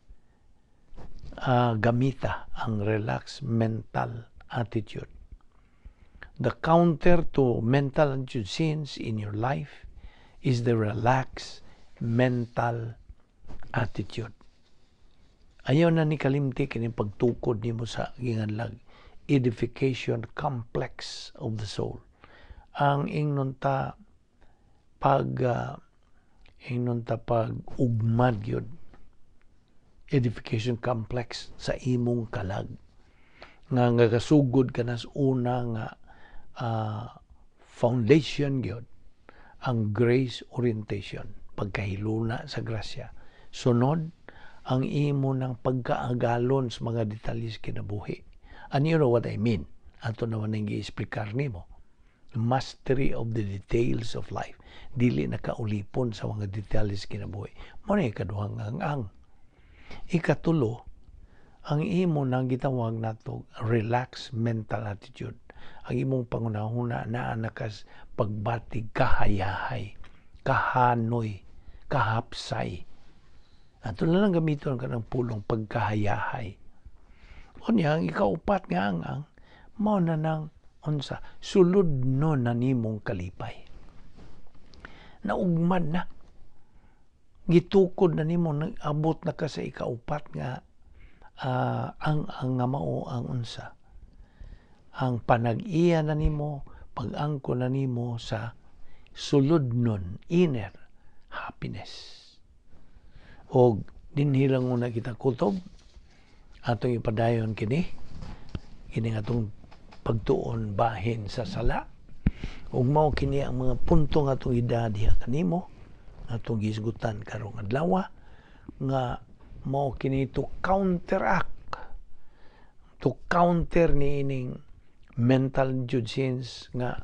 gamita ang relaxed mental attitude. The counter to mental sins in your life is the relaxed mental attitude. Ayaw na ni kalimti kini pagtukod nimo sa ginganlag edification complex of the soul. Ang ingnon ta pag-ugmad yun, edification complex sa imong kalag. Nga kasugod ka nas una nga foundation yun, ang grace orientation, pagkahiluna sa grasya. Sunod, ang imo ng pagkaagalon sa mga detalye kinabuhi. And you know what I mean? Ato naman nang i-explicar nimo. Mastery of the details of life. Dili nakaulipon sa mga detalye kinabuhi. Mo na ikaduhang ang. Ikatulo, ang imo nang gitawag nato relaxed mental attitude. Ang imong pangunahuna na nakas pagbatig kahayahay, kahanoy, kahapsay. Ato lang gamiton ka ng pulong pagkahayahay. Unya, ang ikaupat nga ang mao na nang unsa sulod no na nimong kalipay. Naugmad na. Gitukod na nimo nag-abot na ka sa ikaupat nga ang nga mao ang unsa. Ang panag-iya na nimo, pag-angko na nimo sa sulod nun, inner happiness. O dinhilang una kita kutob, atong ipadayon kini atong pagtuon bahin sa sala. Ug mao kini ang mga punto nga atong idadiha kanimo, atong gisgutan karong adlaw nga mao kini to counteract, to counter ni ining mental sins nga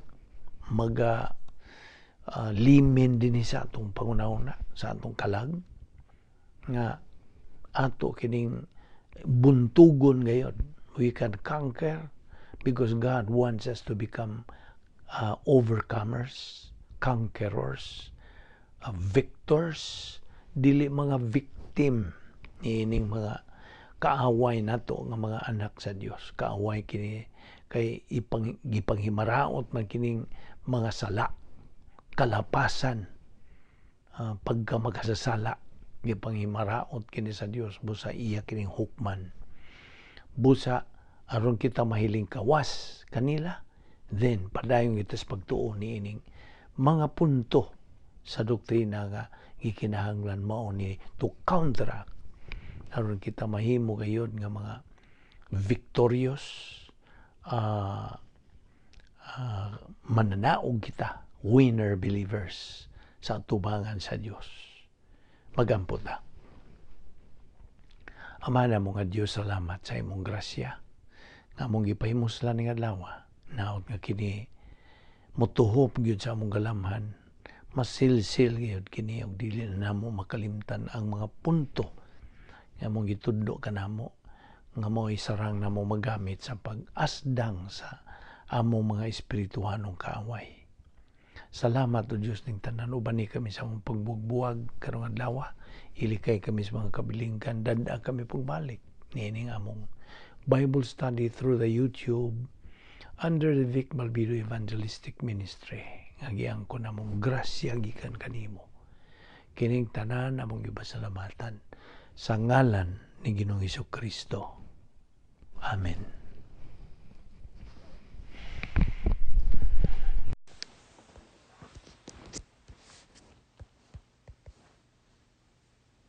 limin din sa atong pangunahuna, sa atong kalag nga ato kining buntugon ngayon. We can conquer because God wants us to become overcomers, conquerors, victors, dili mga victim ining mga kaaway nato nga mga anak sa Dios. Kaaway kini kay gipanghimaraot man kining mga sala, kalapasan, pagka magkasasala, gipanghimaraot kini sa Dios busa iya kining hukman. Busa aron kita mahiling kawas kanila, then padayon kita sa pagtuo niining mga punto sa doktrina nga gikinahanglan mao ni to counteract aron kita mahimo gayud nga mga victorious, mananaog kita, winner believers sa tubangan sa Dios. Magampo ta. Ama na mo nga Dios, salamat sa imong grasya nga mong gipahimuslan ning adlaw. Naot nga kini motuhop gyud sa among galamhan, masilsil gyud kini og dili na namo makalimtan ang mga punto nga among gitudlo kanamo nga mo'y sarang namo magamit sa pag-asdang sa among mga espirituhanong kaaway. Salamat o Diyos ning tanan, uban ni kami sa among pagbugbuwag karong adlaw. Ilikay kami sa mga kabilingkan, dada kami pagbalik niining among Bible study through the YouTube under the Vic Balbido Evangelistic Ministry. Ngagiyang ko namong grasya gikan kanimo. Kining tanan among gipasalamatan sa ngalan ni Ginoong Hesukristo. Amen.